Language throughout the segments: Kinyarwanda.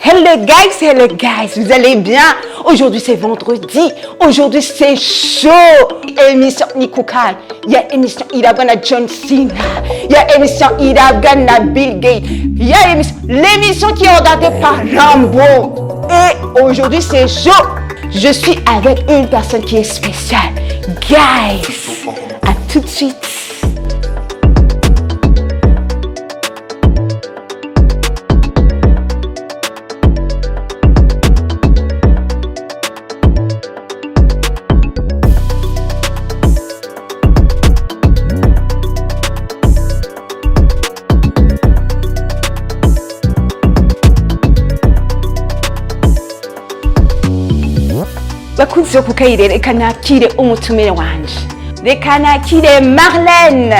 Hello guys, vous allez bien? Aujourd'hui c'est vendredi, aujourd'hui c'est chaud. Émission Nikukai, il y a émission Iragana John Cena, il y a émission Iragana Bill Gates, il y a l'émission qui est regardée par Rambo. Et aujourd'hui c'est chaud. Je suis avec une personne qui est spéciale. Guys, à tout de suite. Bakunzi yo kukayire reka nakire umutumire wanje. Reka nakire Marlène.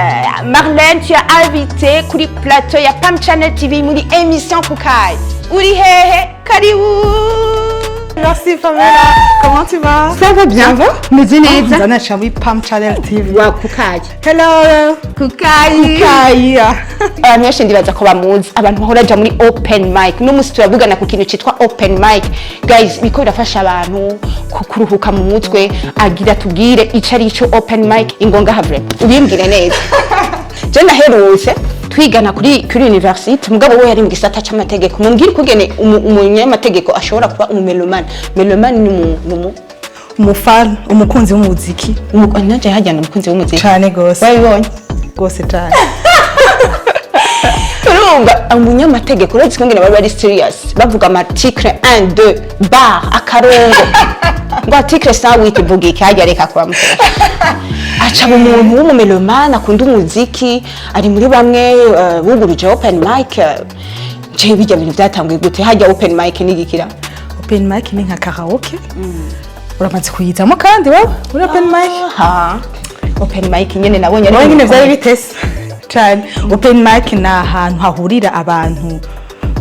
Marlène, tu as invité kuri plateau ya Pam Channel TV muri émission Kukai. Uri hehe? Karibu. Merci Pamela. Comment tu vas? Ça va bien. Ça va? Meze neza. Ndana chawi Pam Channel TV. Wa Kukai. Hello. Kukai. Kukai. Abantu benshi ndibaza ko bamuzi. Abantu bahora ja muri open mic. No musi turavugana ku kintu citwa open mic. Guys, biko birafasha abantu kuruhuka mu mutwe, agira tubwire icari ico open mic ingonga havre. Ubimbwire neza. Je naherutse twigana kuri university mugabo we yari mu gisata cy'amategeko. Mumbwire kugene umunyamategeko ashobora kuba umumelomane. Melomane ni umufana, umukunzi w'umuziki. Nanje hajyana umukunzi w'umuziki. Cyane gose. Wabibonye? Gose cyane. Urumva umunyamategeko uretse kungene bari serious. Bavuga article 1 2 bar akarongo. Ngo article 108 ivuga iki hajya reka kwa mutwe. Aca umuntu w'umumelomane akunda umuziki ari muri bamwe buguruje open mic. Je bijya bintu byatanguye gute hajya open mic nigikira. Open mic ni nka karaoke. Uramaze kuyizamo kandi wowe uri open mic? Ha. Open mic nyene nabonye ari nyine byari bitese. Cyane. Open mic na ahantu hahurira abantu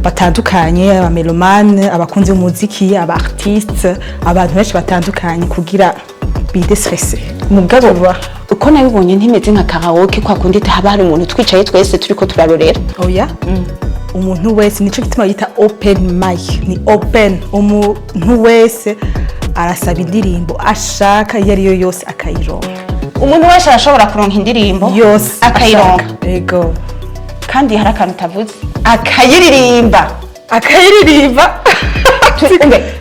batandukanye, abamelomane, abakunzi b'umuziki, abartiste, abantu benshi batandukanye kugira bidestresse. Mugabo uko nabibonye ntimeze nka karaoke kwa kundi haba hari umuntu twicaye twese turiko turarorera. Oya. Umuntu wese nico gituma yita open mic. Ni open, umuntu wese arasaba indirimbo ashaka yari yo yose akayironka. Umuntu wese arashobora kuronka indirimbo yose akayironka. Yego. Kandi hari akantu tavuze akayiririmba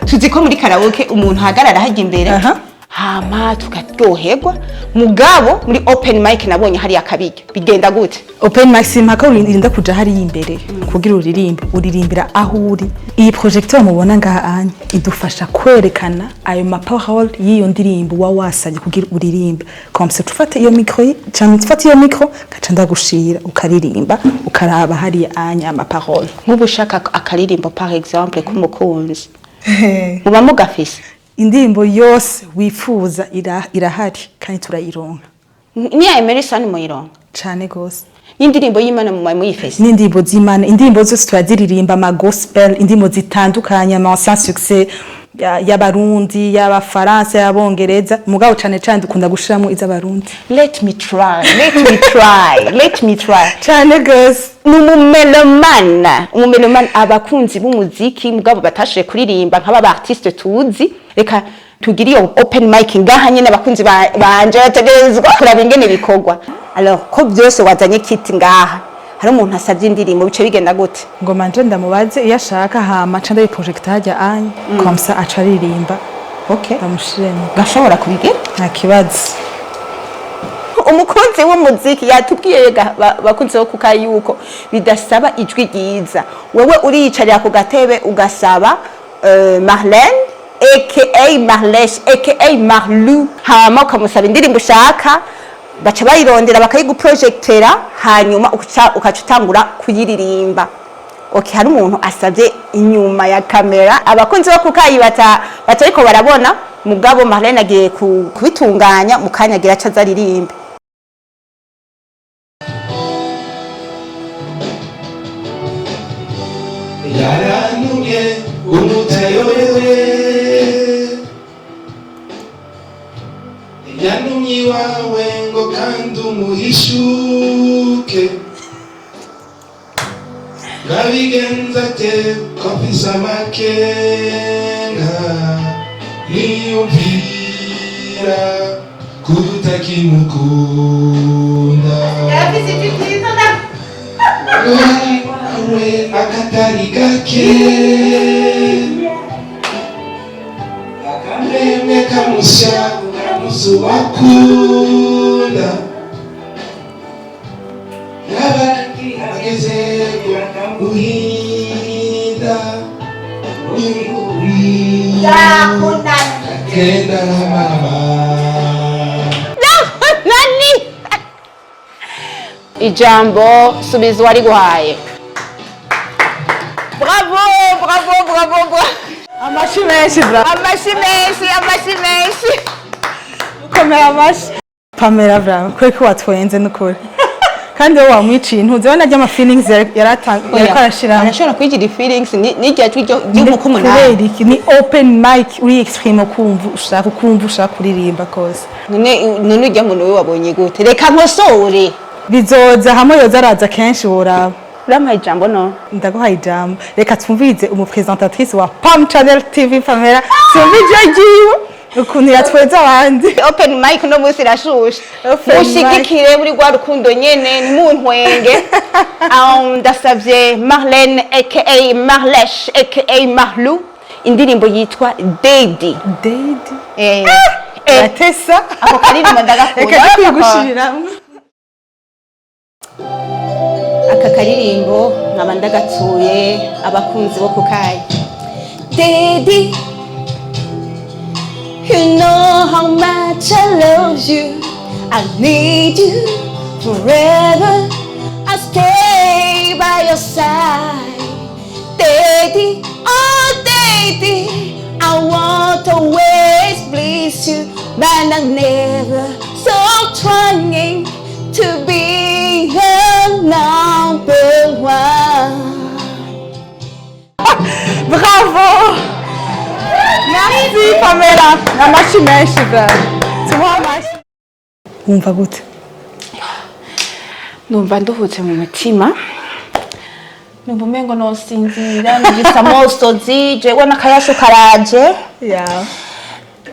tuzi ko muri karaoke umuntu hagarara hajya imbere hama tukaryoherwa. Mugabo muri open mic nabonye hari akabige bigenda gute? Open mic simpaka urinda kuja hari imbere kugira uririmbira aho uri. Iyi projecteur mubona ngaha anye idufasha kwerekana ayo maparole y'iyo ndirimbo wa wasanye kugira uririmbe. Comme ça tufate iyo micro cyane tufate iyo micro gaca ndagushira ukaririmba ukaraba hari anye amaparole. Nk'ubu ushaka akaririmbo par exemple kumukunzi. Muba mugafise indirimbo yose wifuza irahari kandi turayironka. Ni ya Emerson muyironka cyane gose. Indirimbo y'Imana mu muyifese. N'indirimbo z'Imana, indirimbo zose twaziririmba ama gospel, indirimbo zitandukanye ama ancien succès y'abarundi, y'abafaransa, y'abongereza. Mugabo cyane cyane dukunda gushiramo iz'abarundi. Let me try. Cyane gose. Umumelomane abakunzi b'umuziki mugabo batashe kuririmba nk'aba artiste tuzi. Reka tugiri iyo open mic ngaha nyene abakunzi banje bategerezwa kuraba ingene bikorwa. Alors ko byose wazanye kiti ngaha hari umuntu asavye indirimbo bice bigenda gute? Ngo manje ndamubaze iyo ashaka hama ca ndayi projecteur hajya anye comme ça acaririmba. Okay. Ndamushiremo. Gashobora kubigira? Nta kibazo. Umukunzi w'umuziki yatubwiye bakunze wo Kukai yuko bidasaba ijwi ryiza. Wewe uriyicarira ku gatebe ugasaba Marlène aka Marlesh aka Marlu hama ukamusaba indirimbo ushaka baca bayirondera bakayiguprojectera hanyuma ukacutangura kuyiririmba. Okay, hari umuntu asavye inyuma ya kamera abakunzi bo Kukai batariko barabona mugabo Marlène agiye kubitunganya mukanyagira aca zaririmba. Yaranumye umutayorewe yanumye wawe ngo kandi umuhishuke Gabigenza te kopi mfise amakenga niyumvira kutakimukunda wawe akatari gake akamwemwe kamusha musuwakunda yabaki ageze uhinda kenda mama nani ijambo subiza wari guhaye. Bravo bravo bravo bravo. amashi menshi bra Amashi menshi. komera amashi Pamela bra kweko watwenze nukuri kandi wowe wamwiciye ntuzibona ajya ama feelings yarashira arashobora kwigira feelings n'igihe cy'umuko kubera umunani. iki ni open mic uri exprime kumva ushaka kuririmba kose none ujya muntu we wabonye gute reka nkosore bizoza hamwe yoza araza kenshi woraba urampaye ijambo no ndaguhaye ijambo reka twumvirize umupresentatrice wa Pam Channel TV Pamela twumvije agiwe ukuntu yatweza abandi open mic no munsi irashusha Open mic. mushigikire muri rwa rukundo nyene ntimuntwenge. Ndasavye Marlene aka Marlesh aka Marlou indirimbo yitwa Daddy. yatesa ako karirimbo ndagakunda. reka twigushiriramwe aka karirimbo nkaba ndagatuye abakunzi bo kukayi. Daddy, you know how much I love you. I need you forever. I stay by your side. Daddy, oh daddy, I want to always please you, but I never stop trying to be your number one. bravo merci Pamela amashi menshi bra tumuha amashi wumva gute Numva nduhutse mu mutima, numva umengo nosinzira nigisa mosozi jewe n'akayasho karaje. yeah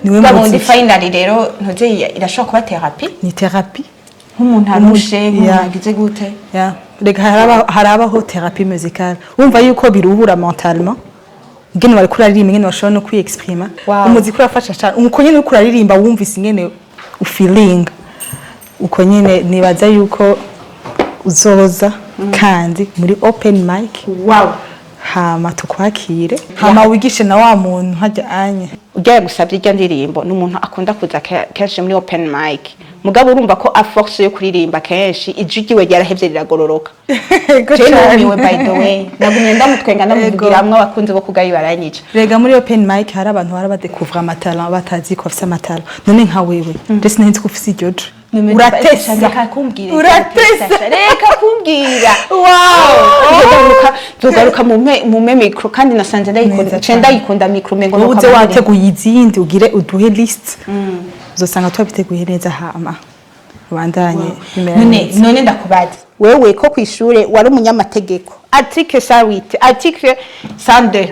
niwe Gabundi muziki finally rero ntoje irashobora kuba therapy ni therapy nk'umuntu arushe Yeah. nk'umuntu agize gute. yeah reka harabaho therapy musicale wumva yuko biruhura mentalement ngene bari kuraririmba ngene bashobora no kwiexprima Wow. umuziki urafasha cyane uko nyene uri kuraririmba wumvise ngene ufeeling uko nyene nibaza yuko uzoza kandi muri open mic Wow. hama tukwakire hama wigishe na wa muntu hajya anye Ugiye gusabye iryo ndirimbo n'umuntu akunda kuza kenshi muri open mic. Mugabo urumva ko a force yo kuririmba kenshi ijwi ryiwe ryarahevye riragororoka. Je numiwe by the way. Nagumye ndamutwenga ndamuvugiramwe abakunzi bo kugayi baranyica. rega muri open mic hari abantu bara badekuvra amatalent batazi ko afite amatalent none nka wewe ndetse sinzi ko ufite iryo jwi uratesa reka kumbwira. uratesa Reka kumbwira. wow Tugaruka mu micro kandi nasanze ndayikunda. Cenda yikunda micro mengo no uze wateguye izindi ugire uduhe list uzosanga twabiteguye neza hama bandanye none ndakubaza wewe ko kwishure wari umunyamategeko article 108 article 102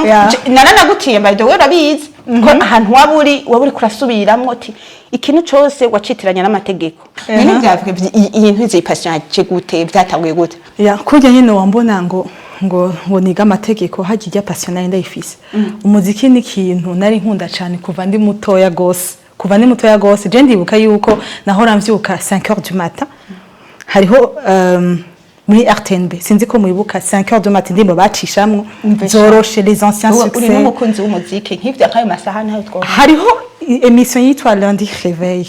Yeah. naranagutiye by the way urabizi ko ahantu waburi kurasubiramwo ati ikintu cyose wacitiranya n'amategeko nene byavuga iyi ntuze ipassion gute byatanguye gute ya kurya nyine wambona ngo niga amategeko hajya passionnel ndayifise umuziki ni ikintu nari nkunda cyane kuva ndi mutoya gose je ndibuka yuko nahora mvyuka 5h du matin hariho muri RTNB sinzi ko muyibuka 5h du matin ndimo bacishamwe zoroshe les anciens succès uri n'umukunzi w'umuziki nk'ivyo akayo masaha nayo tworo hariho émission yitwa lundi réveil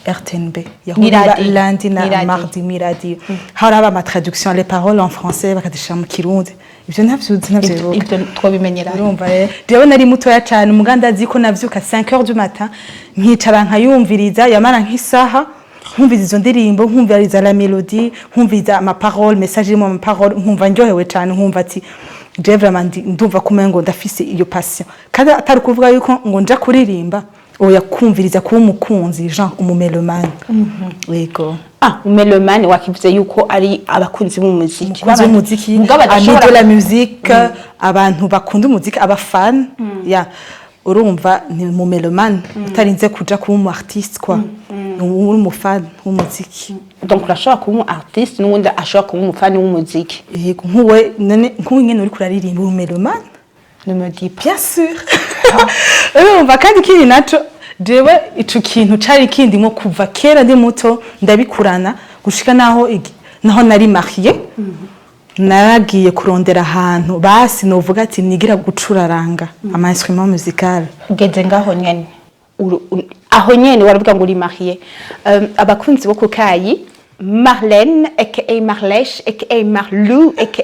RTNB yahurira lundi na mardi miradi haraba ama traduction les paroles en français bakadisha mu kirundi ivyo navyo ibyo twobimenyera urumva rero nari mutoya cyane umuganda azi ko navyuka 5h du matin nkicara nkayumviriza yamara nk'isaha nkumviriza izo ndirimbo nkumviriza la melodie nkumviriza ama paroles message mu paroles nkumva ndyohewe cyane nkumva ati je vraiment ndumva kumengo ndafise iyo passion kandi atari kuvuga yuko ngo nja kuririmba oya kumviriza kuba umukunzi Jean umumelomane yego melomane wakivuze yuko ari abakunzi b'umuziki umukunzi w'umuziki ami de la musique abantu bakunda umuziki abafan ya urumva ni mu melomane utarinze kuja kuba umu artiste quoi uri umufan w'umuziki donc urashobora kuba umu artiste n'ubundi ashobora kuba umufani w'umuziki yego nkuwe none nkuwe nyene uri kuraririmba uri melomane ne me dis pas bien sûr urumva kandi kiri naco jewe ico kintu cari kindi nko kuva kera ndi muto ndabikurana gushika naho nari marié naragiye kurondera ahantu basi novuga ati nigira gucuraranga ama instrument musical ugeze ngaho nyene aho nyene waravuga ngo uri marié abakunzi bo kukayi Marlène aka Marlèche aka Marlou aka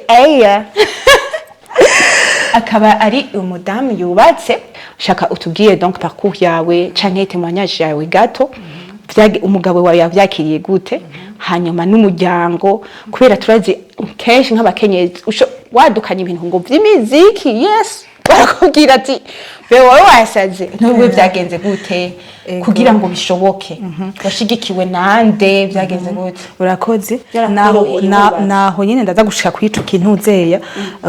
akaba ari umudamu yubatse shaka utubwiye donc parcours yawe canke témoignage yawe gato umugabo wawe yavyakiriye gute hanyuma n'umuryango kubera turazi kenshi nk'abakenyezi wadukanye ibintu ngo vy'imiziki yes barakubwira ati bewe wasaze nubwo vyagenze gute kugira ngo bishoboke washigikiwe nande vyagenze gute urakoze naho nyene ndaza gushika kwico kintu uzeya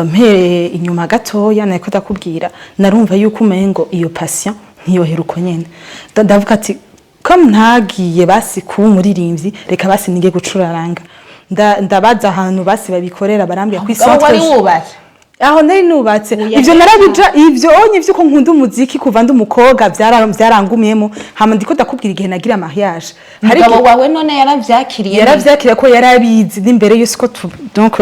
mpere inyuma gatoya nako ndakubwira narumva yuko umengo iyo passion ntiyohera uko nyene ndavuga ati comme ntagiye basi kuba umuririmbyi reka basi nige gucuraranga ndabaza ahantu basi babikorera barambya kwisotra wari wubatse aho nari nubatse ivyo narabija ivyo onye vyuko nkunda umuziki kuva ndi umukobwa byarangumiyemo hama ndiko ndakubwira igihe nagira mariage hari wawe none yaravyakiriye ko yarabizi n'imbere yuko donc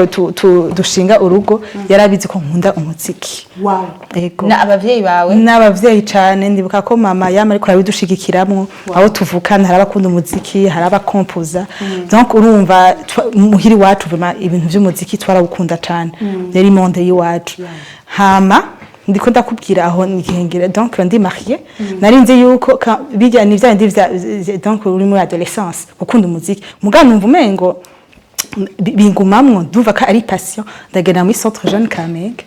dushinga urugo yarabizi ko nkunda umuziki wow ego na abavyeyi bawe n'abavyeyi cyane ndibuka ko mama yama ariko yabidushigikiramo aho tuvukana hari abakunda umuziki hari abakompoza donc urumva muhiri wacu ibintu by'umuziki twarawukunda cyane yari monde yiwacu hama ndiko ndakubwira aho nigengera donc ndi marié narinze yuko bijya ni vya ndi donc uri muri adolescence ukunda umuziki mugana numva umengo bingumamwo ndumva ko ari passion ndagenda muri centre jeune Kamenge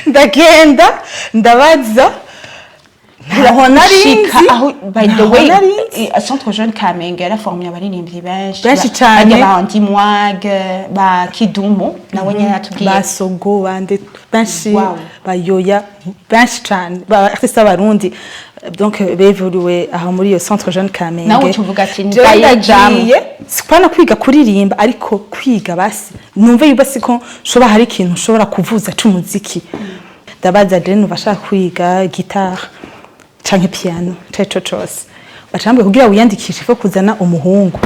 ndagenda ndabaza aho narinzi aho by the way centre jeune Kamenge yaraformye abaririmbyi benshi cyane abandi mwage ba Kidumu nawe nyene atubwiye basogo bande benshi bayoya benshi cyane ba artiste abarundi donc bevuliwe aho muri iyo centre jeune Kamenge nawe tuvuga ati ndayigiye sikwana kwiga kuririmba ariko kwiga basi numve yubasi ko shoba hari ikintu ushobora kuvuza c'umuziki ndabaza rero bashaka kwiga guitar canke piano ceco cose bacambwe kugira wiyandikishe fo kuzana umuhungu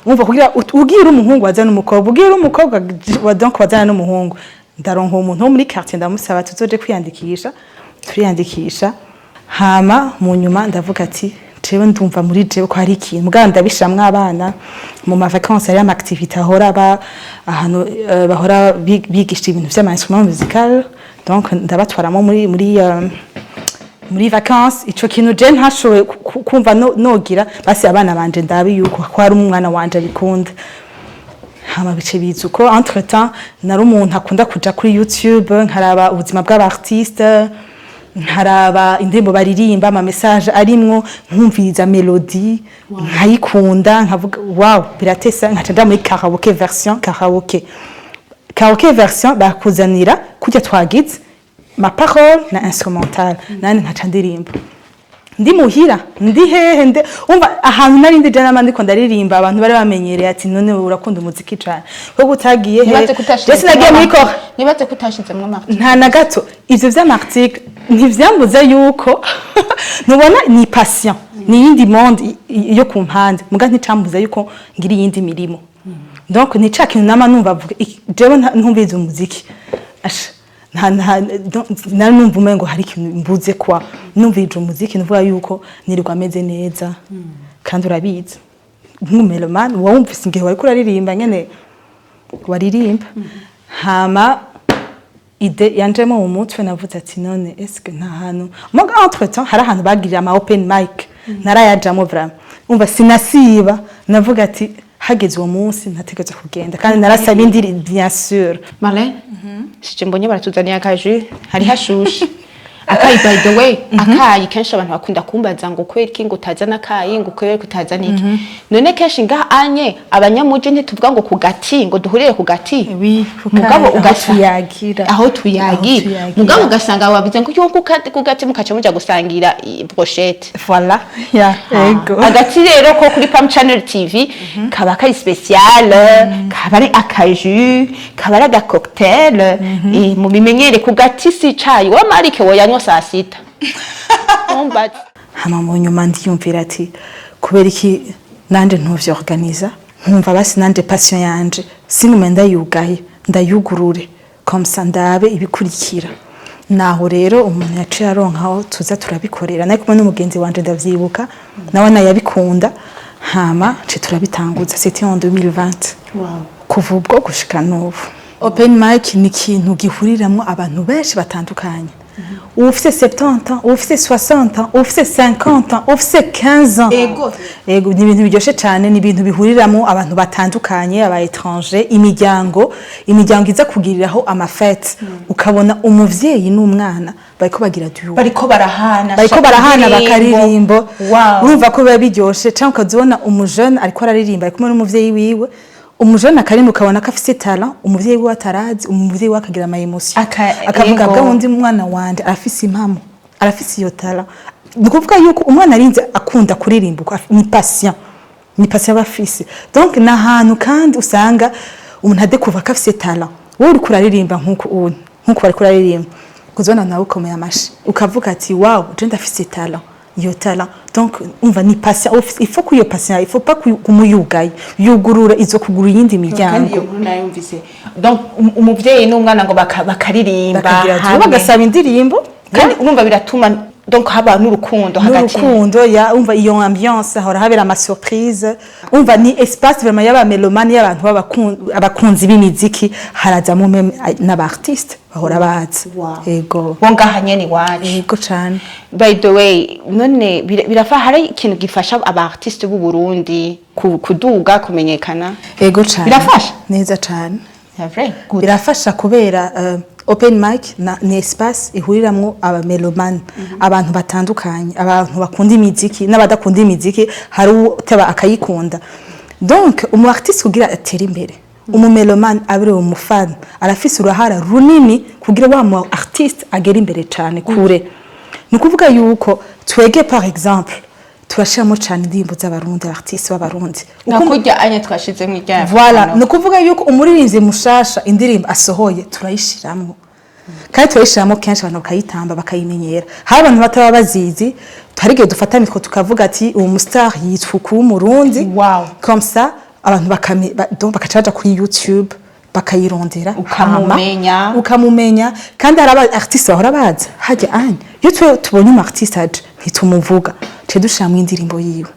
umva kugira ugira umuhungu wazana umukobwa ugira umukobwa wa donc wazana n'umuhungu ndaronka umuntu wo muri quartier ndamusaba tuzoje kwiyandikisha turiyandikisha hama mu nyuma ndavuga ati jewe ndumva muri jewe ko hari ikintu muganda ndabishamwe abana mu ma vacances ari ama activité ahora ahantu bahora bigisha ibintu vy'ama instruments musical donc ndabatwaramo muri vacances ico kintu je ntashowe kumva nogira basi abana banje ndabi yuko ko hari umwana wanje bikunda hama bice bizuko entre temps nari umuntu akunda kuja kuri YouTube nkaraba ubuzima bw'abartiste nkaraba indirimbo baririmba ama message arimwo nkumviriza melody nkayikunda nkavuga wow biratesa nkaca muri karaoke version bakuzanira kujya twagize ma parole na instrumental nani nkaca ndirimba ndi muhira ndi hehe umva ahantu nari ndi jana mandi ko ndaririmba abantu bari bamenyereye ati none urakunda umuziki cyane ko gutagiye he Jesse nagiye muri ko nibaze kutashizemwe amarticle nta na gato ivyo vy'amarticle ntivyambuza yuko nubona ni passion ni yindi monde yo kumpande muga nticambuza yuko ngiri yindi mirimo donc ni ca kintu nama numva avuga jewe ntumbiza umuziki nta numva umengo hari ikintu mbuze kwa numvije umuziki nuvuga yuko nirirwa ameze neza kandi urabizi nk'umumelomane wumvise igihe wari kuraririmba nyene waririmba hama ide yanjemo mu mutwe navuze ati none eske nta hantu muga entre temps hari ahantu bagirira ama open mic narayajamo vraiment umva sinasiba navuga ati hageze uwo munsi ntategetse kugenda kandi narasaba indiri bien sûr Marlène sije mbonye baratuzaniye akaje hari hashushe akayi by the way akayi kenshi abantu bakunda kumbaza ngo kweri ki ngo utazana akayi ngo kweri kutazana iki none kenshi ngaha anye abanyamuje ntituvuga ngo ku gati ngo duhurire ku gati mugabo ugatuyagira aho tuyagira mugabo ugasanga wabize ngo yo ku gati mukaca muja gusangira brochette voilà ya ego agati rero ko kuri Pam Channel TV kaba kari special kaba ari akaju kaba ari cocktail mu bimenyere ku gati si cayi wa marike wo yanywa saa sita umbaza hama mu nyuma ndiyumvira ati kubera iki nanje ntuvyorganiza nkumva basi nanje passion yanje singume ndayugaye ndayugurure comme ça ndabe ibikurikira naho rero umuntu yaciye aronkaho tuza turabikorera naye kumwe n'umugenzi wanje ndavyibuka nawe nayabikunda hama ce turabitanguza c'était en 2020 kuva ubwo gushika n'ubu open mic ni ikintu gihuriramwo abantu benshi batandukanye ufite 70 ans ufite 60 ans ufite 50 ans ufite 15 ans ego ni ibintu biryoshe cyane ni ibintu bihuriramo abantu batandukanye aba étranger imiryango iza kugiriraho amafete ukabona umuvyeyi n'umwana bariko bagira duo bariko barahana bakaririmbo urumva ko biba biryoshe cyangwa ukazibona umujene ariko araririmba ariko n'umuvyeyi wiwe umujana akarimba ukabona ko afite talent umuvyeyi we atarazi umuvyeyi we akagira ama emotion akavuga bwa wundi mwana wanje afise impamo arafise iyo talent nikuvuga yuko umwana arinze akunda kuririmba ni patient bafise donc na hantu kandi usanga umuntu adekuva ko afise talent wowe uri kuraririmba nkuko bari kuraririmba kuzona nawe ukomeye amashi ukavuga ati wow je ndafise talent iyo talent donc umva ni patient il faut que iyo patient il faut pas kumuyugaye yugurura izo kugura yindi miryango kandi iyo nkuru nayumvise donc umuvyeyi n'umwana ngo bakaririmba bagasaba indirimbo kandi urumva biratuma donc haba n'urukundo hagati ya umva iyo ambiance hora habera ama surprise umva ni espace vraiment yaba melomane y'abantu abakunzi b'imiziki harazamo n'abartiste bahora bazi ego bongaha nyene waje ego cyane by the way none birafa hari ikintu gifasha abartiste b'u Burundi kuduga kumenyekana ego cyane birafasha neza cyane birafasha kubera open mic ni espace ihuriramwo abamelomane abantu batandukanye abantu bakunda imiziki n'abadakunda imiziki hari utaba akayikunda donc umu artiste kugira atera imbere umumelomane abire umufana arafise uruhara runini kugira wa mu artiste agera imbere cyane kure ni kuvuga yuko twege par exemple turashiramo cyane indirimbo z'abarundi artiste b'abarundi nakujya anye twashize mu ijya voilà no kuvuga yuko umuririmbyi mushasha indirimbo asohoye turayishiramo kandi turayishiramo kenshi abantu bakayitamba bakayimenyera hari abantu bataba bazizi twarige dufatanye ko tukavuga ati uwo mustar yitwa ku Murundi comme ça abantu bakacaja kuri YouTube bakayirondera ukamumenya kandi hari aba artiste bahora baza haje anye iyo tubonye umu artiste aje ntitumuvuga cyo dushamwe indirimbo yiwe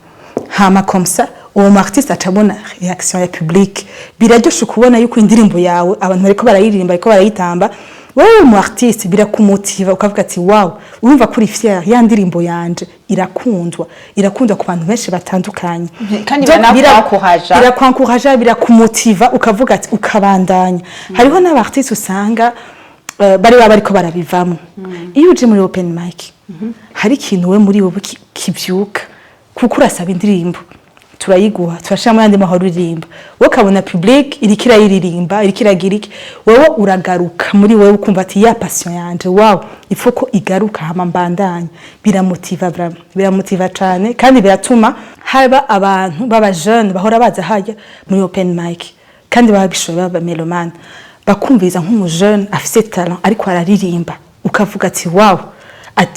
hama comme ça uwo artiste acabona reaction ya public biraryoshe kubona yuko indirimbo yawe abantu bariko barayiririmba bariko barayitamba wowe mu artiste birakumotiva ukavuga ati wow urumva kuri fier ya ndirimbo yanje irakundwa ku bantu benshi batandukanye kandi birakuhaja birakumotiva ukavuga ati ukabandanya hariho n'abartiste usanga bariko barabivamo iyo uje muri open mic hari ikintu we muri wowe kivyuka kuko urasaba indirimbo turayiguha turashama yandi mahoro uririmba wowe kabona public irikira yiririmba irikiragiriki wowe uragaruka muri wowe ukumva ati ya passion yanje wow ifuko igaruka hama mbandanya biramotiva cyane kandi biratuma haba abantu baba jeune bahora baza hajya muri open mic kandi babishoboye baba melomane bakumviza nk'umujeune afise talent ariko araririmba ukavuga ati wow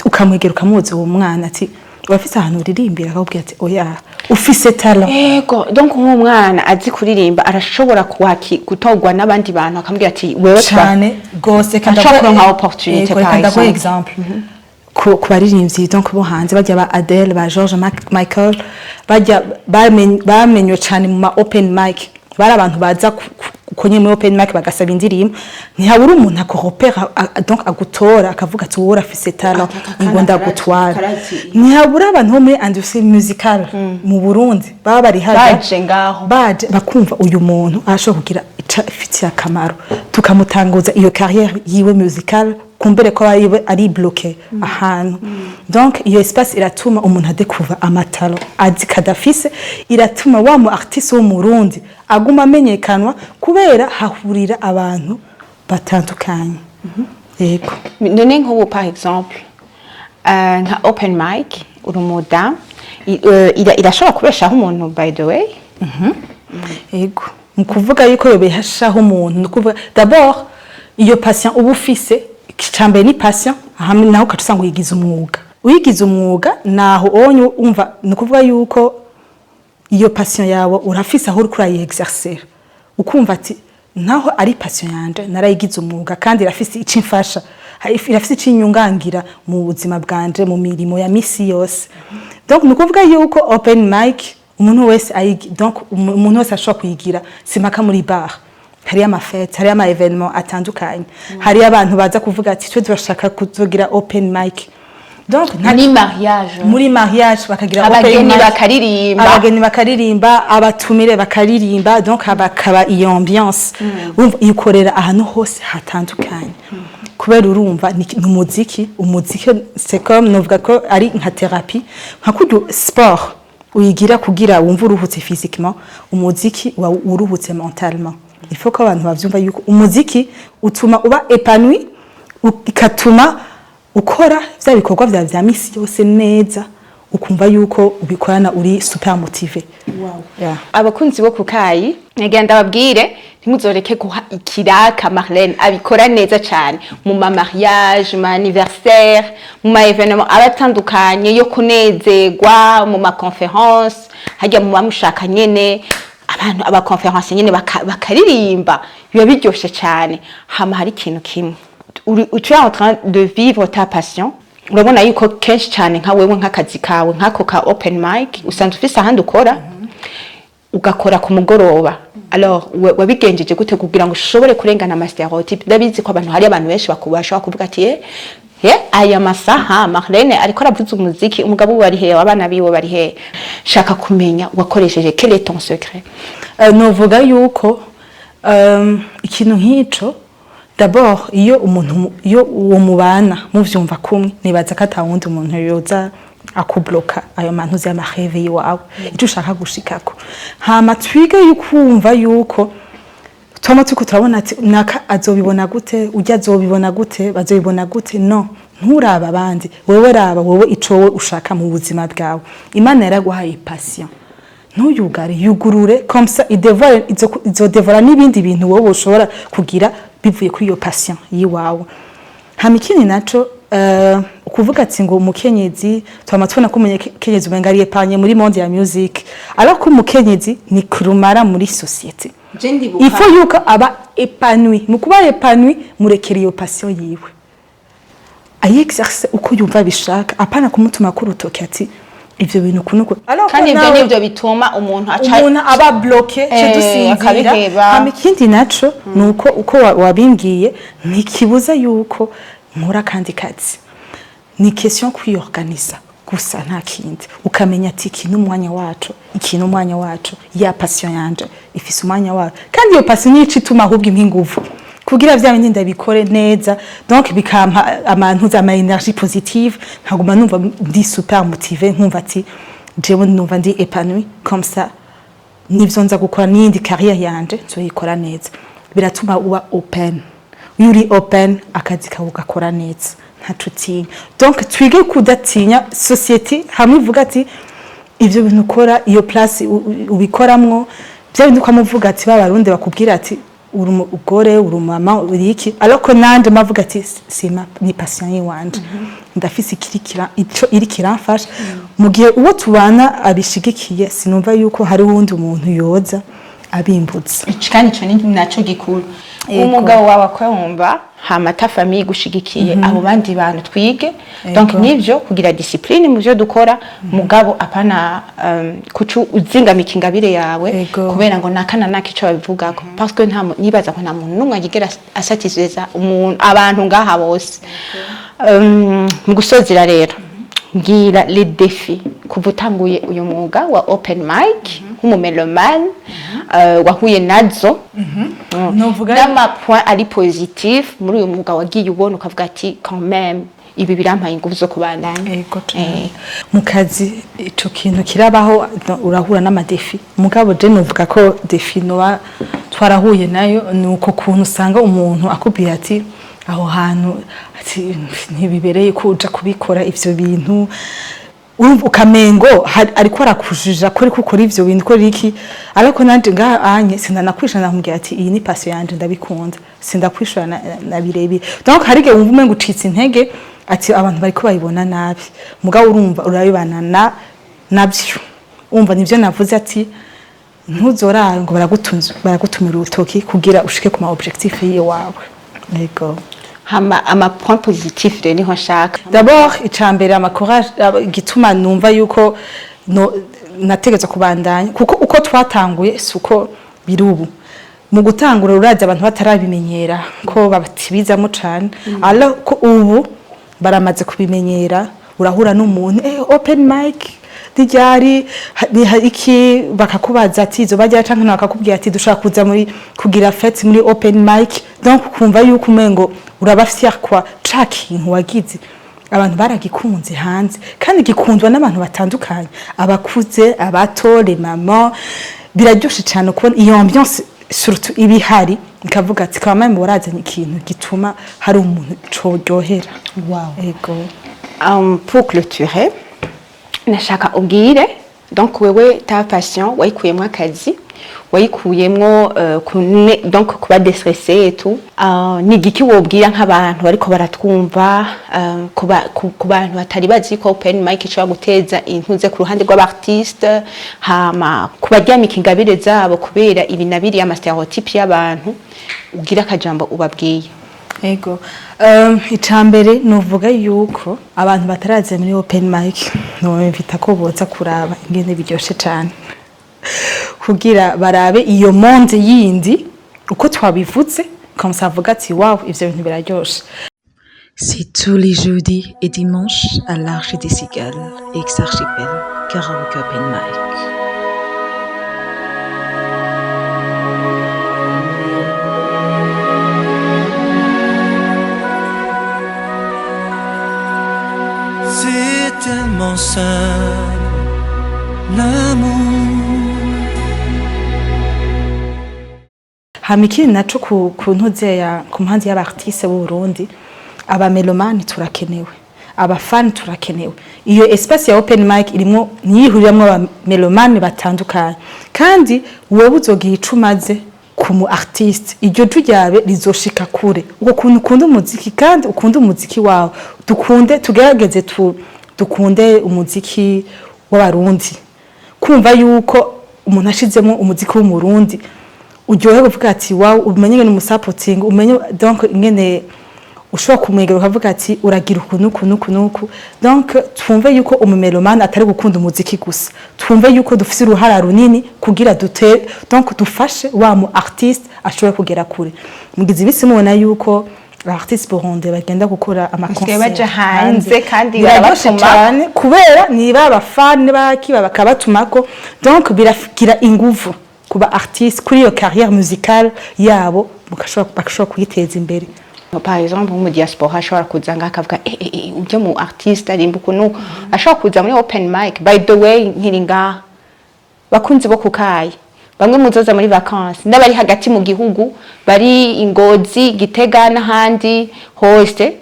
ukamwegera ukamuzi uwo mwana ati wafise ahantu uririmbira akabwira ati oya ufise talent ego donc nk'umwana azi kuririmba arashobora gutogwa n'abandi bantu akambwira ati wewe cyane gose kandi nka opportunité par exemple ku baririmbyi donc bo hanze bajya ba Adele ba George Michael bajya bamenyo cyane mu open mic bari abantu baza konye mu open mic bagasaba indirimbo ntihabura umuntu akoropera donc agutora akavuga ati wowe afise talent ngo ndagutwara ntihabura abantu muri industrie musicale mu Burundi baba bari haje baje ngaho baje bakumva uyu muntu arashobora kugira ifitiye akamaro tukamutanguza iyo carrière yiwe musicale kumbere ko ari bloqué ahantu donc iyo espace iratuma umuntu adekuva amatalo azi kadafise iratuma wa mu artiste wo mu Burundi aguma amenyekanwa kubera hahurira abantu batandukanye yego none nk'ubu par exemple nka open mic urumuda irashobora kubeshaho umuntu by the way yego mukuvuga yuko yobehashaho umuntu nukuvuga d'abord iyo patient uba ufise icambere ni patient hamwe naho katusanga uyigize umwuga uyigize umwuga naho onye umva nukuvuga yuko iyo patient yawe urafise aho uri kuri exercer ukumva ati naho ari patient yanje narayigize umwuga kandi irafise icimfasha irafise icinyungangira mu buzima bwanje mu mirimo ya misi yose donc nukuvuga yuko open mic umuntu wese donc umuntu wese ashobora kuyigira simaka muri bar hari amafete hari ama evenement atandukanye hari abantu baza kuvuga ati twe turashaka kuzogira open mic donc muri mariage bakagira open mic abageni bakaririmba abatumire bakaririmba donc abakaba iyo ambiance ukorera ahantu hose hatandukanye kubera urumva ni umuziki c'est comme novuga ko ari nka thérapie nka kudu sport uyigira kugira wumva uruhutse physiquement umuziki uruhutse mentalement il faut ko abantu bavyumva yuko umuziki utuma uba épanoui ikatuma ukora vya bikorwa vya misi yose neza ukumva yuko ubikorana uri super motivé abakunzi bo kukayi ngenda babwire ntimuzoreke guha ikiraka Marlene abikora neza cyane mu ma mariage ma anniversaire mu ma événement abatandukanye yo kunezerwa mu ma conférence hajya mu bamushaka nyene abantu aba conférence nyene bakaririmba biba biryoshe cyane hama hari ikintu kimwe tu es en train de vivre ta passion urabona yuko kenshi cyane nka wewe nk'akazi kawe nk'ako ka open mic usanzwe ufise ahandi ukora ugakora ku mugoroba alors wabigenjeje gute kugira ngo ushobore kurengana ama stereotype ndabizi ko abantu hari abantu benshi bakubasha kuvuga ati aya masaha Marlene ariko aravuza umuziki umugabo wari he abana biwe bari he shaka kumenya wakoresheje quel est ton secret novuga yuko ikintu nk'ico d'abord iyo uwo mubana muvyumva kumwe nibaza ko atawundi umuntu yoza akubloka ayo mantuzi y'amaheve yiwawe icyo ushaka gushikako hama twige yukumva yuko Toma tuko turabona ati naka azobibona gute ujya azobibona gute bazobibona gute no nturaba abandi wewe raba wowe icowe ushaka mu buzima bwawe Imana yaraguhaye patient ntuyugare yugurure comme ça izo devora n'ibindi bintu wowe ushobora kugira bivuye kuri iyo patient yiwawe hamikini naco ukuvuga ati ngo umukenyezi twamatubona ko umukenyezi ubengariye panye muri monde ya music alors ko umukenyezi ni kurumara muri société il faut yuko aba épanoui mukuba épanoui murekera iyo passion yiwe ayexerce uko yumva bishaka apana kumutuma ku rutoki ati ivyo bintu kunuko kandi ivyo nivyo bituma umuntu aba bloqué cyo dusinzira hamikindi naco nuko uko wabimbwiye ntikibuza yuko nkora kandi kazi ni question kwiorganiza gusa nta kindi ukamenya ati ikintu umwanya wacu ya passion yanje ifise umwanya wacu kandi iyo passion nici ituma ahubwo impinguvu kugira vya bindi ndabikore neza donc bikampa amantu za ma énergie positive nkaguma numva ndi super motivé nkumva ati jewe numva ndi épanoui comme ça nivyo nza gukora n'indi carrière yanje nzoyikora neza biratuma uba open yuri open akazi kawe ugakora neza ntacutinya donc twige kudatinya société hamwe ivuga ati ivyo bintu ukora iyo place ubikoramwo bya bintu kwamuvuga ati babarundi bakubwira ati uri umugore uri mama uri iki alors que nande mavuga ati sima ni patient yiwanje ndafise iri kiramfasha mu gihe uwo tubana abishigikiye sinumva yuko hari wundi umuntu yoza abimbutse kandi cyo ni naco gikuru umugabo wawe akwumva hamata famille gushigikiye abo bandi bantu twige donc nivyo kugira discipline mu byo dukora mugabo apana kucu uzingamika ingabire yawe kubera ngo nakana nakico babivugako parce que nibaza ko nta muntu numwe agigera asatisfeza umuntu abantu ngaha bose mu gusozera rero ngira les défis kuvutanguye uyu mwuga wa open mic nk'umumelomane wahuye nazo novuga n'amapoint ari positif muri uyu mwuga wagiye ubona ukavuga ati quand même ibi birampaye ingufu zo kubandanya. Ego mu kazi ico kintu kirabaho urahura n'amadefi mugabo je novuga ko defi no twarahuye nayo nuko kuntu usanga umuntu akubwira ati aho hantu ati ntibibereye kuja kubikora ivyo bintu ukamengo ariko arakujija ko ari gukora ivyo bintu ko riki ariko nanje ngahanye sinanakwishana kumubwira ati iyi ni passion yanje ndabikunda sindakwishana na birebire donc harige wumva umengo ucitse intege ati abantu bariko bayibona nabi mugabo urumva urabibana nabyo umva nivyo navuze ati ntuzoraye ngo baragutumira urutoki kugira ushike ku ma objectif yiwe wawe. Yego ama point positif de niho nshaka d'abord icambere ama courage gituma numva yuko nategeza kubandanya kuko uko twatanguye suko birubu mu gutangura uraje abantu batarabimenyera ko babatibizamo cyane alors ko ubu baramaze kubimenyera urahura n'umuntu open mic dijari iki bakakubaza ati zo bajya canke nakakubwira ati dushaka kuza muri kugira fete muri open mic donc kumva yuko umengo uraba fier kwa cakintu wagize abantu baragikunze hanze kandi gikundwa n'abantu batandukanye abakuze abatore mama biraryoshe cyane kubona iyo ambiance surtout ibihari nkavuga ati kwa mama warazanye ikintu gituma hari umuntu coryohera. Wow. Ego pour clôturer nashaka ubwire donc wewe ta passion wayikuyemwo akazi wayikuyemwo donc kuba déstressé et tout ni giki wobwira nk'abantu ariko baratwumva ku bantu batari bazi ko open mic ishobora guteza intuze ku ruhande rw'abartiste hama kubaryamika ingabire zabo kubera ibi nabiri ama stereotype y'abantu ugira akajambo ubabwiye. Ego icambere nuvuga yuko abantu bataraze muri open mic no bita ko boza kuraba ingene biryoshe cyane kugira barabe iyo monde yindi uko twabivuze comme ça avuga ati wow ivyo bintu biraryoshe. C'est tous les jeudis et dimanches à l'Arche des Cigales, ex-archipel, karaoke open mic. C'est tellement simple, l'amour. Hamikiri naco ku ntuze ya ku mpande y'abartiste b'u Burundi abamelomani turakenewe abafani turakenewe iyo espace ya open mic irimo niyihuriramwe abamelomani batandukanye kandi wowe uzogiye icumaze ku mu artiste iryo ryabe rizoshika kure uko kuntu ukunda umuziki kandi ukunda umuziki wawe dukunde tugerageze dukunde umuziki w'abarundi kumva yuko umuntu ashizemo umuziki w'umurundi uryohe uvuga ati wow umenye ngene umusupporting umenye donc ngene ushobora kumwegera ukavuga ati uragira ukuntu donc twumve yuko umumelomane atari gukunda umuziki gusa twumve yuko dufise uruhara runini kugira donc dufashe wa mu artiste ashobora kugera kure mugize ibisi mubona yuko artiste burunde bagenda gukora ama concert baje hanze kandi barabatuma kubera niba abafani bakiba bakabatumako donc biragira inguvu kuba artiste kuri iyo carrière musicale yabo bakashobora kuyiteza imbere. Par exemple mu diaspora ashobora kuzanga akavuga ujye mu artiste arimba ukuntu ashobora kuza muri open mic by the way nkiringa bakunze bo kukaye bamwe muzoza muri vacances n'abari hagati mu gihugu bari Ingozi Gitega n'ahandi hose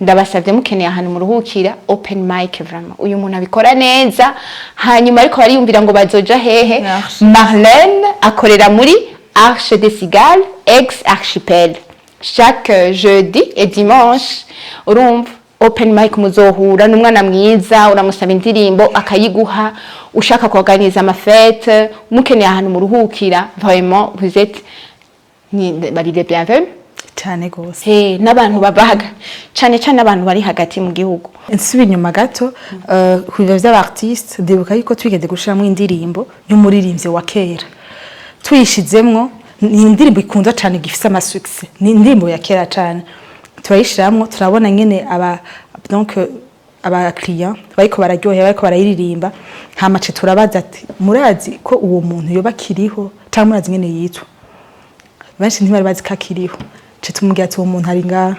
ndabasavye mukeneye ahantu muruhukira open mic vraiment uyu muntu abikora neza hanyuma ariko bariyumvira ngo bazoja hehe. Marlène akorera muri Arche des Cigales ex-archipel chaque jeudi et dimanche urumva open mic muzohura n'umwana mwiza uramusaba indirimbo akayiguha ushaka kuorganiza amafete mukeneye ahantu muruhukira vraiment vous êtes bari les bienvenus cyane gose n'abantu babaga cyane abantu bari hagati mu gihugu. Nsubi nyuma gato ku bivyo by'abartiste ndibuka yuko twigeze gushiramo indirimbo y'umuririmbyi wa kera tuyishizemwo ni indirimbo ikundwa cyane gifise amasuccess ni indirimbo ya kera cyane turayishiramwo turabona ngene aba donc abakiriya bariko bararyohera bariko barayiririmba hamace turabaza ati murazi ko uwo muntu yoba kiriho cyangwa murazi nyene yitwa benshi ntibari bazi ko akiriho ce tumubwira ati uwo muntu ari ngaha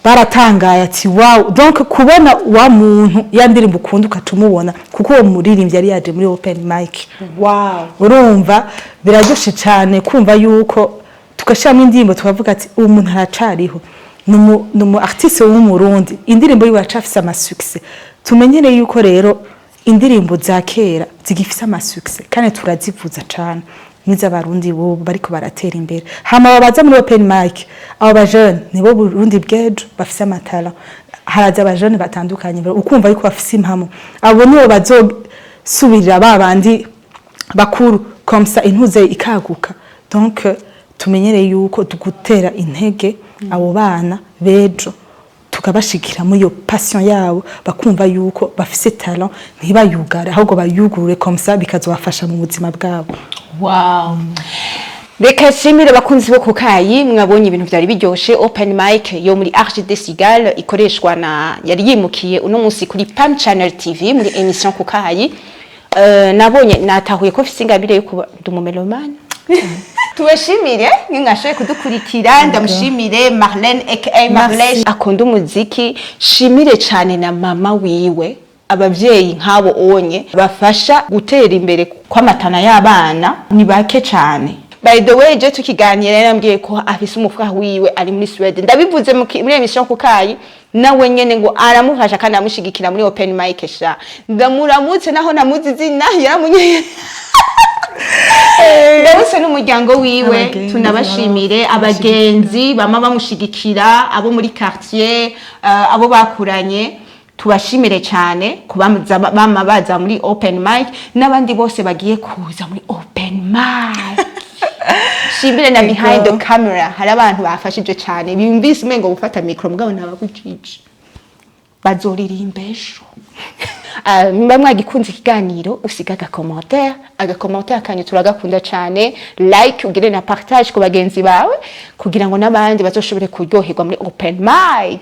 baratangaye ati wow donc kubona wa muntu ya ndirimbo ukunda ukatumubona kuko uwo muririmbyi yari yaje muri open mic wow urumva biraryoshe cyane kumva yuko tugashiramo indirimbo tukavuga ati uwo muntu aracariho numu artiste w'umurundi indirimbo yiwe yacafise ama success tumenyereye yuko rero indirimbo za kera zigifise ama success kandi turazivuza cyane niza barundi bo bariko baratera imbere hama babaza muri open mic abo ba jeune nibo Burundi bwejo bafise amatara haraza aba jeune batandukanye ukumva yuko bafise impamo abo nibo bazosubirira babandi bakuru comme ça intuze ikaguka donc tumenyereye yuko tugutera intege abo bana bejo tukabashikira muri yo passion yabo bakumva yuko bafise talent ntibayugare ahubwo bayugurure comme ça bikazobafasha mu buzima bwabo. Wow. Reka shimire bakunzi bo kukayi mwabonye ibintu byari biryoshe open mic yo muri RGD Sigal ikoreshwa na yari yimukiye uno munsi kuri Pam Channel TV muri emission kukayi. Nabonye natahuye ko fise ingabire yo kuba ndumumelomane. Tubashimire ngashoye kudukurikira ndamushimire Marlene aka Marlene akunda umuziki shimire cyane na mama wiwe abavyeyi nkabo onye bafasha gutera imbere kw'amatana y'abana ni bake cyane. By the way je tukiganira yarambwiye ko afise umufuka wiwe ari muri Sweden ndabivuze muri emission kukayi nawe nyene ngo aramufasha kandi amushigikira muri open mic sha ndamuramutse naho namuzi izina yaramunye ndabose n'umuryango wiwe tunabashimire abagenzi bama bamushigikira abo muri quartier abo bakuranye tubashimire cyane bama baza muri open mic n'abandi bose bagiye kuza muri open mic shimire na behind the camera hari abantu bafashije cyane bimvise umengo gufata micro mugabo nabagujije bazoririmbesho nimba mwagikunze ikiganiro usiga agakommentaire kanyu turagakunda cyane like ugire na partage ku bagenzi bawe kugira ngo nabandi bazoshobore kuryoherwa muri open mic.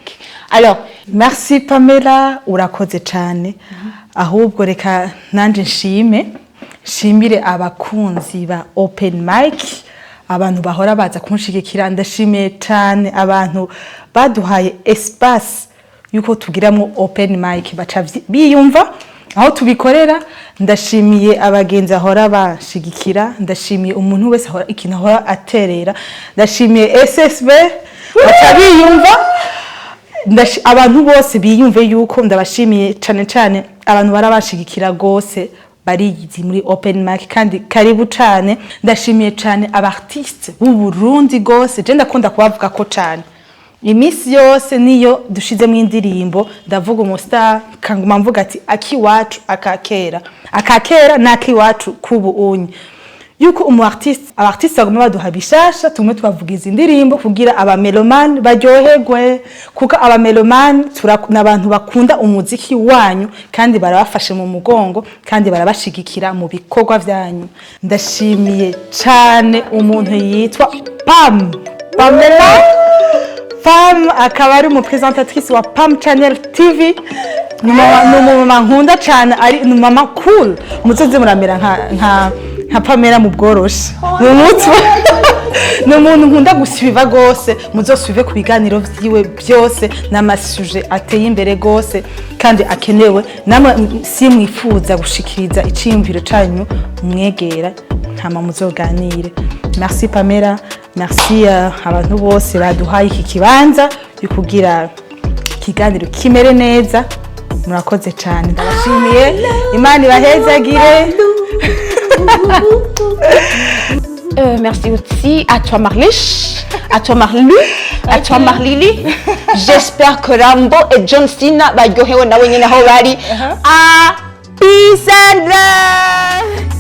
Alors merci Pamela urakoze cyane ahubwo reka nanje nshimire abakunzi ba open mic abantu bahora baza kunshigikira ndashimiye cyane abantu baduhaye espace yuko tugiramwo open mic baca biyumva aho tubikorera ndashimiye abagenzi ahora bashigikira ndashimiye umuntu wese ahora ikintu ahora aterera ndashimiye SSB baca biyumva abantu bose biyumve yuko ndabashimiye cyane abantu barabashigikira gose bariyizi muri open mic kandi karibu cyane ndashimiye cyane abartiste b'u Burundi gose je ndakunda kubavuga ko cyane imisi yose niyo dushizemo indirimbo ndavuga umustar kanguma mvuga ati akiwacu akakera nakiwacu kubu unyi yuko abartiste baguma baduha bishasha tumwe tubavuga izi ndirimbo kugira abamelomane baryoherwe kuko abamelomane n'abantu bakunda umuziki wanyu kandi barabafashe mu mugongo kandi barabashigikira mu bikorwa byanyu. Ndashimiye cyane umuntu yitwa Pamela Pam akaba ari umupresentatrice wa Pam Channel TV mama nkunda cyane ari mama cool muzoze muramera nka Pamela mu bworoshe n'umuntu nkunda gusuiva gose muzosuive ku biganiro vyiwe byose n'amasuje ateye imbere gose kandi akenewe namwe simwifuza gushikiriza iciyumviro canyu mwegera ntama muzoganire. Merci Pamela, merci abantu bose baduhaye iki kibanza kugira ikiganiro kimere neza murakoze cyane ndabashimiye Imana ibahezagire. Merci aussi à toi Marlish, à toi Marlu, à toi Marlili. J'espère que Rambo et John Cena baryohewe nawe nyine aho bari. Peace and love.